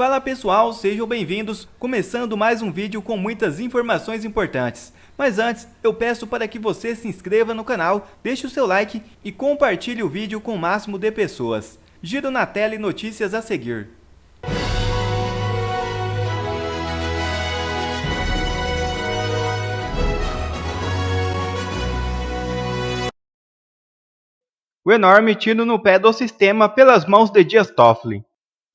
Fala pessoal, sejam bem-vindos, começando mais um vídeo com muitas informações importantes. Mas antes, eu peço para que você se inscreva no canal, deixe o seu like e compartilhe o vídeo com o máximo de pessoas. Giro na tela e notícias a seguir. O enorme tiro no pé do sistema pelas mãos de Dias Toffoli.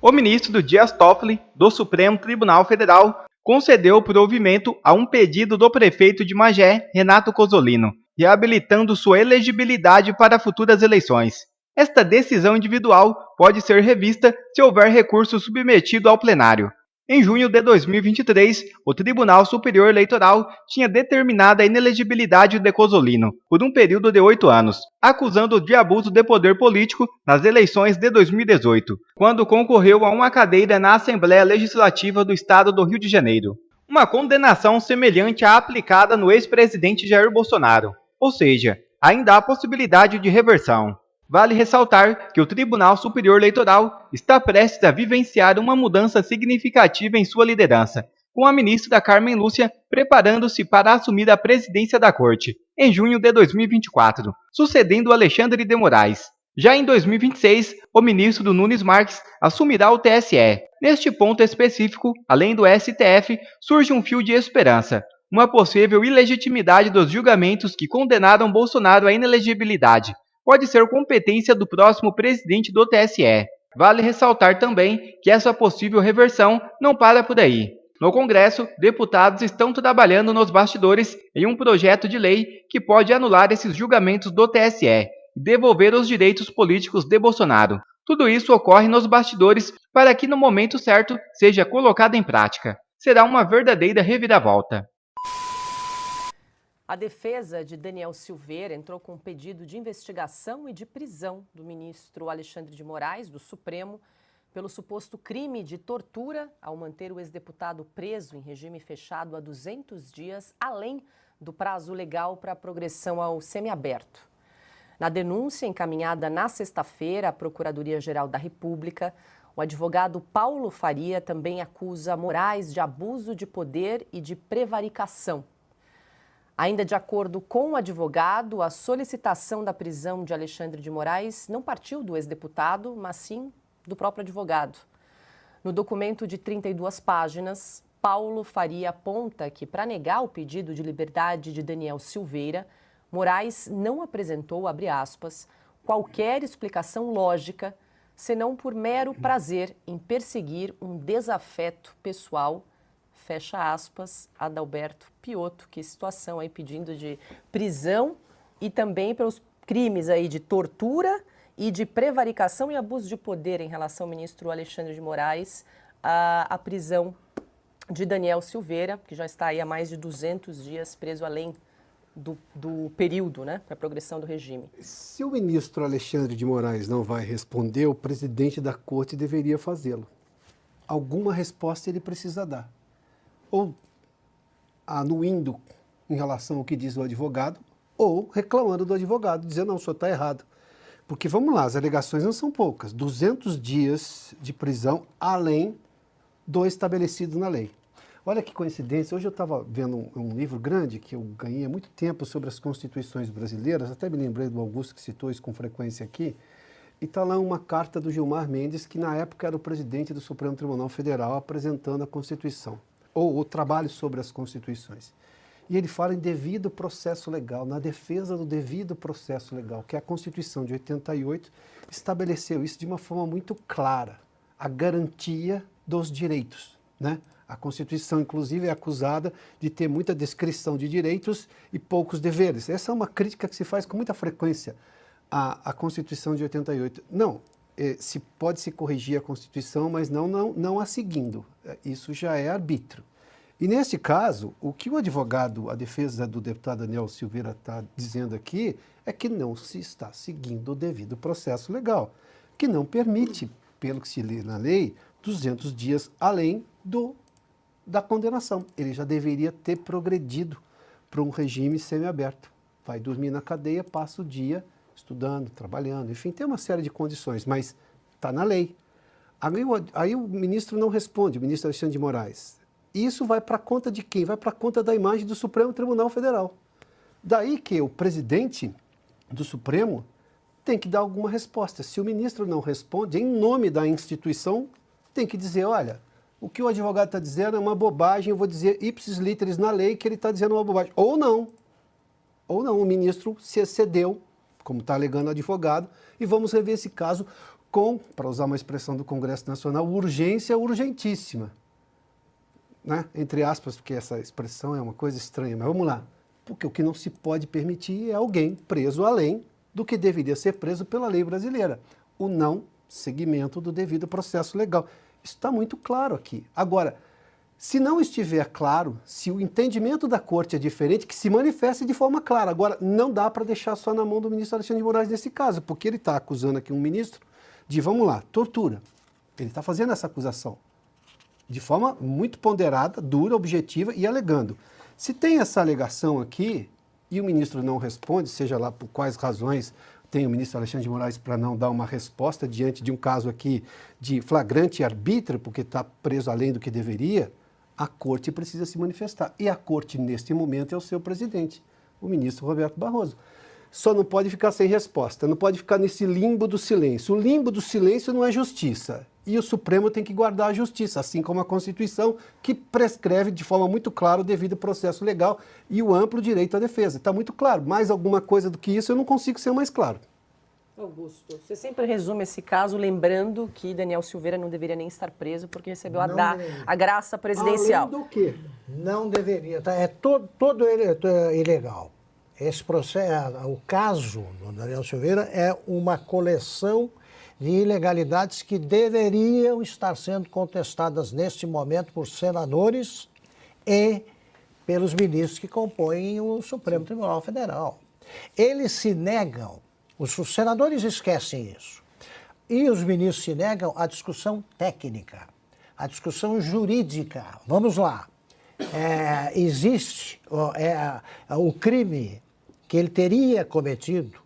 O ministro Dias Toffoli, do Supremo Tribunal Federal, concedeu provimento a um pedido do prefeito de Magé, Renato Cozzolino, reabilitando sua elegibilidade para futuras eleições. Esta decisão individual pode ser revista se houver recurso submetido ao plenário. Em junho de 2023, o Tribunal Superior Eleitoral tinha determinado a inelegibilidade de Cozzolino por um período de 8 anos, acusando-o de abuso de poder político nas eleições de 2018, quando concorreu a uma cadeira na Assembleia Legislativa do Estado do Rio de Janeiro. Uma condenação semelhante à aplicada no ex-presidente Jair Bolsonaro, ou seja, ainda há possibilidade de reversão. Vale ressaltar que o Tribunal Superior Eleitoral está prestes a vivenciar uma mudança significativa em sua liderança, com a ministra Carmen Lúcia preparando-se para assumir a presidência da Corte, em junho de 2024, sucedendo Alexandre de Moraes. Já em 2026, o ministro Nunes Marques assumirá o TSE. Neste ponto específico, além do STF, surge um fio de esperança, uma possível ilegitimidade dos julgamentos que condenaram Bolsonaro à inelegibilidade. Pode ser competência do próximo presidente do TSE. Vale ressaltar também que essa possível reversão não para por aí. No Congresso, deputados estão trabalhando nos bastidores em um projeto de lei que pode anular esses julgamentos do TSE e devolver os direitos políticos de Bolsonaro. Tudo isso ocorre nos bastidores para que no momento certo seja colocado em prática. Será uma verdadeira reviravolta. A defesa de Daniel Silveira entrou com um pedido de investigação e de prisão do ministro Alexandre de Moraes, do Supremo, pelo suposto crime de tortura ao manter o ex-deputado preso em regime fechado há 200 dias, além do prazo legal para a progressão ao semiaberto. Na denúncia encaminhada na sexta-feira à Procuradoria-Geral da República, o advogado Paulo Faria também acusa Moraes de abuso de poder e de prevaricação. Ainda de acordo com o advogado, a solicitação da prisão de Alexandre de Moraes não partiu do ex-deputado, mas sim do próprio advogado. No documento de 32 páginas, Paulo Faria aponta que, para negar o pedido de liberdade de Daniel Silveira, Moraes não apresentou, abre aspas, qualquer explicação lógica, senão por mero prazer em perseguir um desafeto pessoal, fecha aspas, Adalberto Piotto. Que situação aí, pedindo de prisão e também pelos crimes aí de tortura e de prevaricação e abuso de poder em relação ao ministro Alexandre de Moraes, a prisão de Daniel Silveira, que já está aí há mais de 200 dias preso além do período, né, para a progressão do regime. Se o ministro Alexandre de Moraes não vai responder, o presidente da corte deveria fazê-lo. Alguma resposta ele precisa dar. Ou anuindo em relação ao que diz o advogado, ou reclamando do advogado, dizendo, não, o senhor está errado. Porque, vamos lá, as alegações não são poucas. 200 dias de prisão além do estabelecido na lei. Olha que coincidência, hoje eu estava vendo um livro grande que eu ganhei há muito tempo sobre as constituições brasileiras, até me lembrei do Augusto que citou isso com frequência aqui, e está lá uma carta do Gilmar Mendes, que na época era o presidente do Supremo Tribunal Federal, apresentando a Constituição, ou o trabalho sobre as Constituições. E ele fala em devido processo legal, na defesa do devido processo legal, que a Constituição de 88 estabeleceu isso de uma forma muito clara, a garantia dos direitos, né? A Constituição, inclusive, é acusada de ter muita descrição de direitos e poucos deveres. Essa é uma crítica que se faz com muita frequência à Constituição de 88. Não, se pode-se corrigir a Constituição, mas não a seguindo. Isso já é arbítrio. E nesse caso, o que o advogado, a defesa do deputado Daniel Silveira está dizendo aqui é que não se está seguindo o devido processo legal, que não permite, pelo que se lê na lei, 200 dias além da condenação. Ele já deveria ter progredido para um regime semiaberto. Vai dormir na cadeia, passa o dia estudando, trabalhando, enfim, tem uma série de condições, mas está na lei. Aí o ministro não responde, o ministro Alexandre de Moraes. Isso vai para a conta de quem? Vai para a conta da imagem do Supremo Tribunal Federal. Daí que o presidente do Supremo tem que dar alguma resposta. Se o ministro não responde, em nome da instituição, tem que dizer, olha, o que o advogado está dizendo é uma bobagem, eu vou dizer ipsis literis na lei que ele está dizendo uma bobagem. Ou não, o ministro se excedeu, como está alegando o advogado, e vamos rever esse caso com, para usar uma expressão do Congresso Nacional, urgência urgentíssima. Né? Entre aspas, porque essa expressão é uma coisa estranha, mas vamos lá. Porque o que não se pode permitir é alguém preso além do que deveria ser preso pela lei brasileira. O não seguimento do devido processo legal. Isso está muito claro aqui. Agora, se não estiver claro, se o entendimento da corte é diferente, que se manifeste de forma clara. Agora, não dá para deixar só na mão do ministro Alexandre de Moraes nesse caso, porque ele está acusando aqui um ministro de, vamos lá, tortura. Ele está fazendo essa acusação de forma muito ponderada, dura, objetiva e alegando. Se tem essa alegação aqui e o ministro não responde, seja lá por quais razões tem o ministro Alexandre de Moraes para não dar uma resposta diante de um caso aqui de flagrante arbítrio, porque está preso além do que deveria, a corte precisa se manifestar. E a corte, neste momento, é o seu presidente, o ministro Roberto Barroso. Só não pode ficar sem resposta, não pode ficar nesse limbo do silêncio. O limbo do silêncio não é justiça. E o Supremo tem que guardar a justiça, assim como a Constituição, que prescreve de forma muito clara o devido processo legal e o amplo direito à defesa. Está muito claro. Mais alguma coisa do que isso, eu não consigo ser mais claro. Augusto, você sempre resume esse caso lembrando que Daniel Silveira não deveria nem estar preso porque recebeu a graça presidencial. Além do quê? Não deveria. Tá? É todo ilegal. Esse processo, o caso do Daniel Silveira é uma coleção de ilegalidades que deveriam estar sendo contestadas neste momento por senadores e pelos ministros que compõem o Supremo Tribunal Federal. Eles se negam, os senadores esquecem isso, e os ministros se negam à discussão técnica, à discussão jurídica. Vamos lá. Existe o crime que ele teria cometido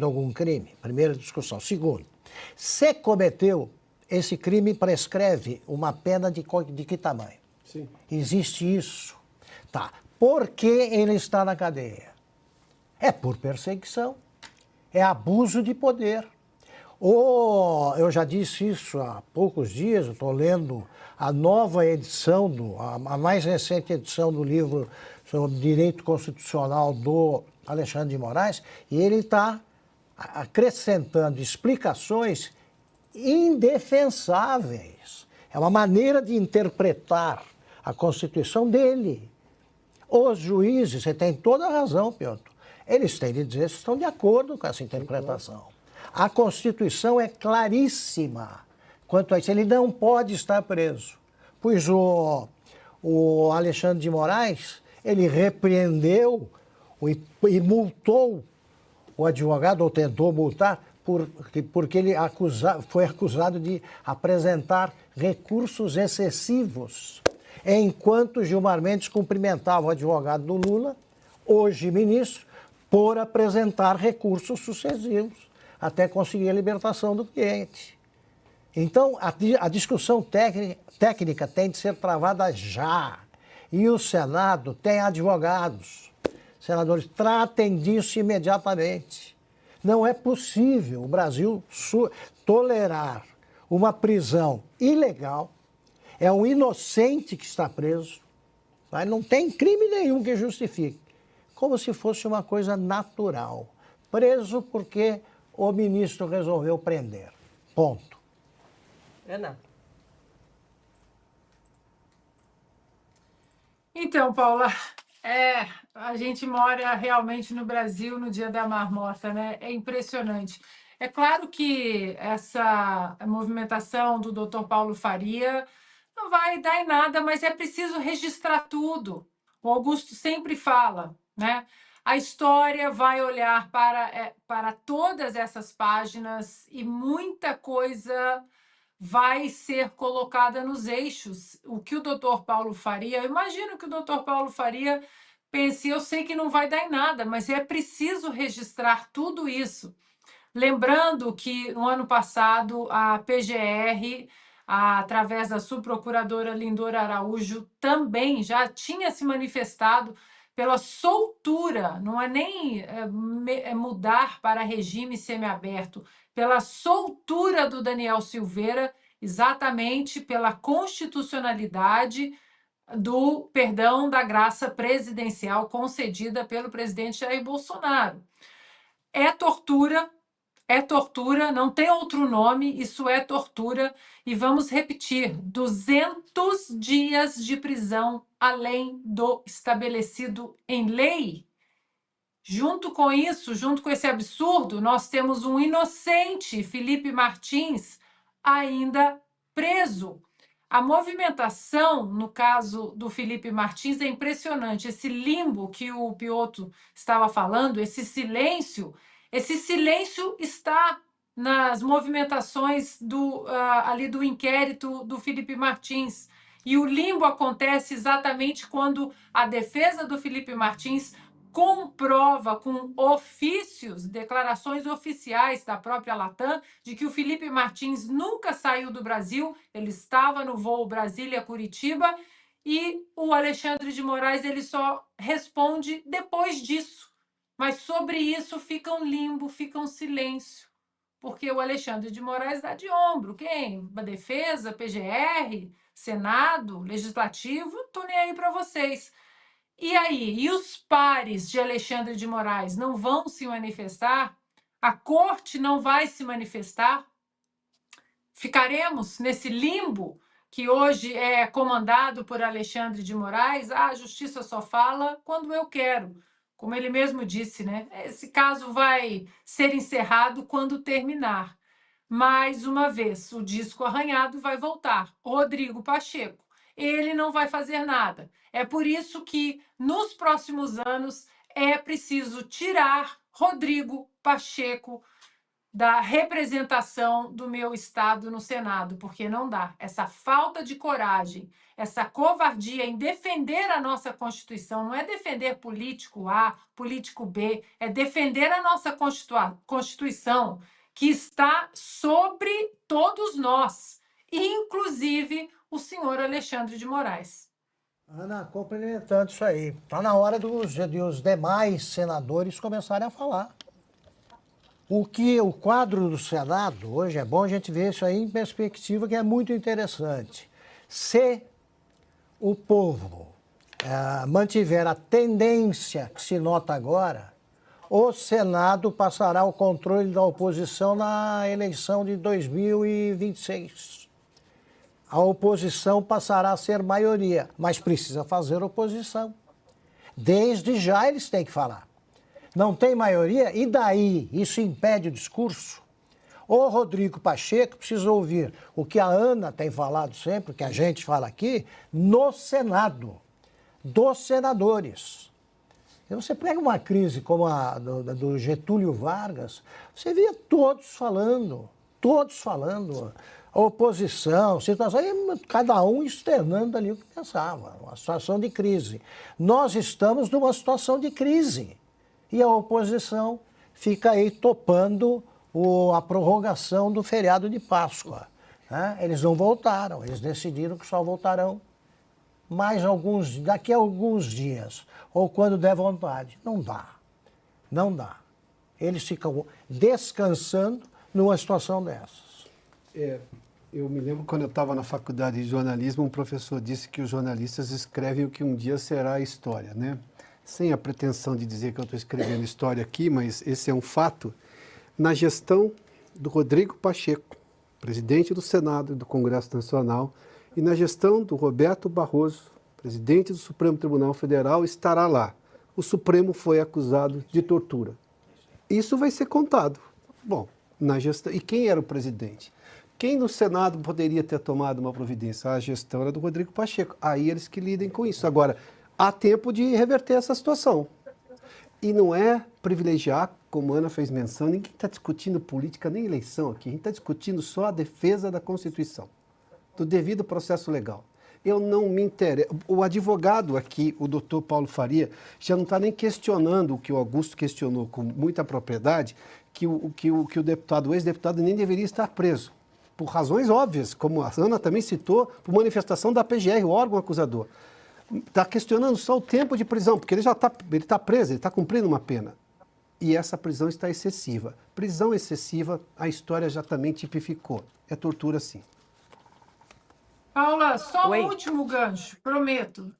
algum crime, primeira discussão. Segundo, se cometeu, esse crime prescreve uma pena de que tamanho? Sim. Existe isso. Tá. Por que ele está na cadeia? É por perseguição, é abuso de poder. Eu já disse isso há poucos dias, eu estou lendo a nova edição, a mais recente edição do livro sobre direito constitucional do Alexandre de Moraes, e ele está acrescentando explicações indefensáveis. É uma maneira de interpretar a Constituição dele. Os juízes, você tem toda a razão, Piotr, eles têm de dizer se estão de acordo com essa interpretação. A Constituição é claríssima quanto a isso. Ele não pode estar preso, pois o Alexandre de Moraes, ele repreendeu e multou o advogado, ou tentou multar, porque ele foi acusado de apresentar recursos excessivos, enquanto Gilmar Mendes cumprimentava o advogado do Lula, hoje ministro, por apresentar recursos sucessivos, até conseguir a libertação do cliente. Então, a discussão técnica tem de ser travada já. E o Senado tem advogados. Senadores, tratem disso imediatamente. Não é possível o Brasil tolerar uma prisão ilegal. É um inocente que está preso. Tá? Não tem crime nenhum que justifique. Como se fosse uma coisa natural. Preso porque o ministro resolveu prender. Ponto. Ana. Então, Paula, a gente mora realmente no Brasil no dia da marmota, né? É impressionante. É claro que essa movimentação do Dr. Paulo Faria não vai dar em nada, mas é preciso registrar tudo. O Augusto sempre fala, né? A história vai olhar para todas essas páginas e muita coisa vai ser colocada nos eixos. O que o doutor Paulo Faria, eu imagino que o doutor Paulo Faria pense, eu sei que não vai dar em nada, mas é preciso registrar tudo isso, Lembrando que no ano passado a PGR, através da subprocuradora Lindora Araújo, também já tinha se manifestado pela soltura, não é nem mudar para regime semiaberto, pela soltura do Daniel Silveira, exatamente pela constitucionalidade do perdão da graça presidencial concedida pelo presidente Jair Bolsonaro. É tortura, não tem outro nome, isso é tortura. E vamos repetir, 200 dias de prisão além do estabelecido em lei. Junto com isso, junto com esse absurdo, nós temos um inocente, Felipe Martins, ainda preso. A movimentação, no caso do Felipe Martins, é impressionante. Esse limbo que o Piotr estava falando, esse silêncio está nas movimentações ali do inquérito do Felipe Martins. E o limbo acontece exatamente quando a defesa do Felipe Martins comprova com ofícios, declarações oficiais da própria Latam, de que o Felipe Martins nunca saiu do Brasil, ele estava no voo Brasília-Curitiba, e o Alexandre de Moraes ele só responde depois disso. Mas sobre isso fica um limbo, fica um silêncio, porque o Alexandre de Moraes dá de ombro. Quem? A defesa, PGR, Senado, Legislativo, estou nem aí para vocês. E aí? E os pares de Alexandre de Moraes não vão se manifestar? A corte não vai se manifestar? Ficaremos nesse limbo que hoje é comandado por Alexandre de Moraes? A justiça só fala quando eu quero. Como ele mesmo disse, né? Esse caso vai ser encerrado quando terminar. Mais uma vez, o disco arranhado vai voltar. Rodrigo Pacheco. Ele não vai fazer nada. É por isso que, nos próximos anos, é preciso tirar Rodrigo Pacheco da representação do meu estado no Senado, porque não dá. Essa falta de coragem, essa covardia em defender a nossa Constituição, não é defender político A, político B, é defender a nossa Constituição, que está sobre todos nós, inclusive o senhor Alexandre de Moraes. Ana, complementando isso aí, está na hora dos demais senadores começarem a falar. O quadro do Senado, hoje é bom a gente ver isso aí em perspectiva, que é muito interessante. Se o povo mantiver a tendência que se nota agora, o Senado passará o controle da oposição na eleição de 2026. A oposição passará a ser maioria, mas precisa fazer oposição. Desde já eles têm que falar. Não tem maioria, e daí? Isso impede o discurso? O Rodrigo Pacheco precisa ouvir o que a Ana tem falado sempre, o que a gente fala aqui, no Senado, dos senadores. E você pega uma crise como a do Getúlio Vargas, você via todos falando, oposição, situação, e cada um externando ali o que pensava, uma situação de crise. Nós estamos numa situação de crise. E a oposição fica aí topando a prorrogação do feriado de Páscoa. Né? Eles não voltaram, eles decidiram que só voltarão daqui a alguns dias, ou quando der vontade. Não dá. Eles ficam descansando numa situação dessas. Eu me lembro quando eu estava na faculdade de jornalismo, um professor disse que os jornalistas escrevem o que um dia será a história, né? Sem a pretensão de dizer que eu estou escrevendo história aqui, mas esse é um fato. Na gestão do Rodrigo Pacheco, presidente do Senado e do Congresso Nacional, e na gestão do Roberto Barroso, presidente do Supremo Tribunal Federal, estará lá. O Supremo foi acusado de tortura. Isso vai ser contado. Bom, na gestão. E quem era o presidente? Quem no Senado poderia ter tomado uma providência? A gestão era do Rodrigo Pacheco. Aí eles que lidem com isso. Agora, há tempo de reverter essa situação. E não é privilegiar, como a Ana fez menção, ninguém está discutindo política nem eleição aqui, a gente está discutindo só a defesa da Constituição, do devido processo legal. Eu não me interesso. O advogado aqui, o doutor Paulo Faria, já não está nem questionando o que o Augusto questionou com muita propriedade, que o deputado, o ex-deputado, nem deveria estar preso. Por razões óbvias, como a Ana também citou, por manifestação da PGR, o órgão acusador. Está questionando só o tempo de prisão, porque ele já está preso, ele está cumprindo uma pena. E essa prisão está excessiva. Prisão excessiva, a história já também tipificou. É tortura, sim. Paula, só Oi. um último gancho, prometo.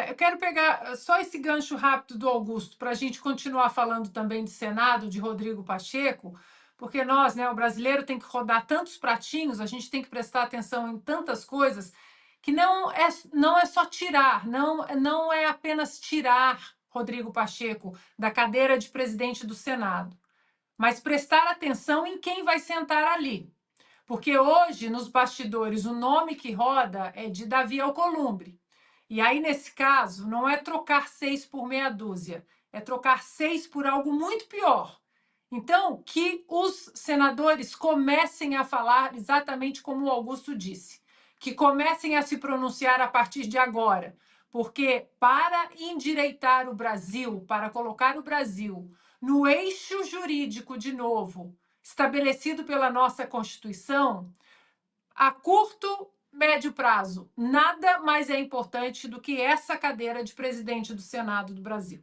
Eu quero pegar só esse gancho rápido do Augusto, para a gente continuar falando também de Senado, de Rodrigo Pacheco, porque nós, né, o brasileiro tem que rodar tantos pratinhos, a gente tem que prestar atenção em tantas coisas, que não é só tirar, não é apenas tirar Rodrigo Pacheco da cadeira de presidente do Senado, mas prestar atenção em quem vai sentar ali. Porque hoje, nos bastidores, o nome que roda é de Davi Alcolumbre. E aí, nesse caso, não é trocar 6 por meia dúzia, é trocar 6 por algo muito pior. Então, que os senadores comecem a falar exatamente como o Augusto disse, que comecem a se pronunciar a partir de agora, porque para endireitar o Brasil, para colocar o Brasil no eixo jurídico de novo, estabelecido pela nossa Constituição, a curto, médio prazo, nada mais é importante do que essa cadeira de presidente do Senado do Brasil.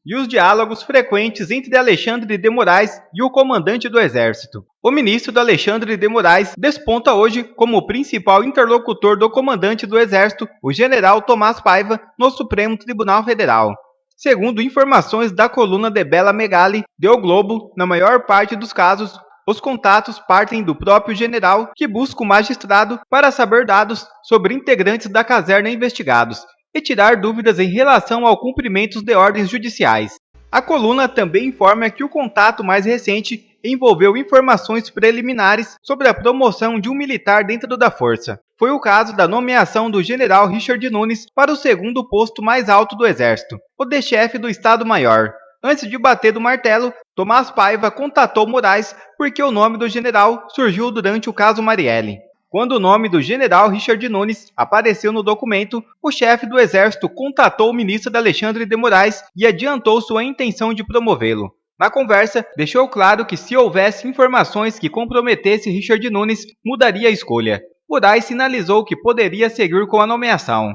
E os diálogos frequentes entre Alexandre de Moraes e o comandante do Exército. O ministro Alexandre de Moraes desponta hoje como o principal interlocutor do comandante do Exército, o general Tomás Paiva, no Supremo Tribunal Federal. Segundo informações da coluna de Bela Megali, de O Globo, na maior parte dos casos, os contatos partem do próprio general, que busca o magistrado para saber dados sobre integrantes da caserna investigados e tirar dúvidas em relação ao cumprimento de ordens judiciais. A coluna também informa que o contato mais recente envolveu informações preliminares sobre a promoção de um militar dentro da força. Foi o caso da nomeação do general Richard Nunes para o segundo posto mais alto do Exército, o de chefe do Estado-Maior. Antes de bater do martelo, Tomás Paiva contatou Moraes porque o nome do general surgiu durante o caso Marielle. Quando o nome do general Richard Nunes apareceu no documento, o chefe do Exército contatou o ministro Alexandre de Moraes e adiantou sua intenção de promovê-lo. Na conversa, deixou claro que se houvesse informações que comprometessem Richard Nunes, mudaria a escolha. Moraes sinalizou que poderia seguir com a nomeação.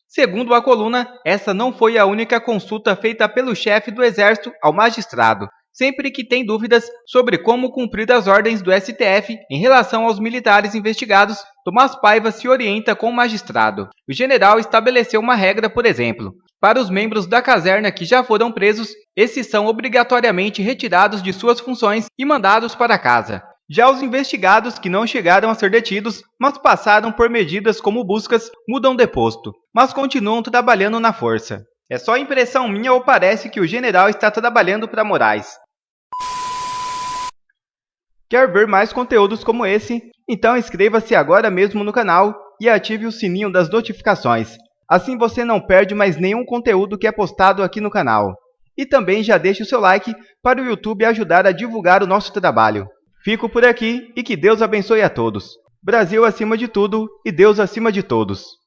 Segundo a coluna, essa não foi a única consulta feita pelo chefe do Exército ao magistrado. Sempre que tem dúvidas sobre como cumprir as ordens do STF em relação aos militares investigados, Tomás Paiva se orienta com o magistrado. O general estabeleceu uma regra, por exemplo. Para os membros da caserna que já foram presos, esses são obrigatoriamente retirados de suas funções e mandados para casa. Já os investigados que não chegaram a ser detidos, mas passaram por medidas como buscas, mudam de posto, mas continuam trabalhando na força. É só impressão minha ou parece que o general está trabalhando para Moraes? Quer ver mais conteúdos como esse? Então inscreva-se agora mesmo no canal e ative o sininho das notificações. Assim você não perde mais nenhum conteúdo que é postado aqui no canal. E também já deixe o seu like para o YouTube ajudar a divulgar o nosso trabalho. Fico por aqui e que Deus abençoe a todos. Brasil acima de tudo e Deus acima de todos.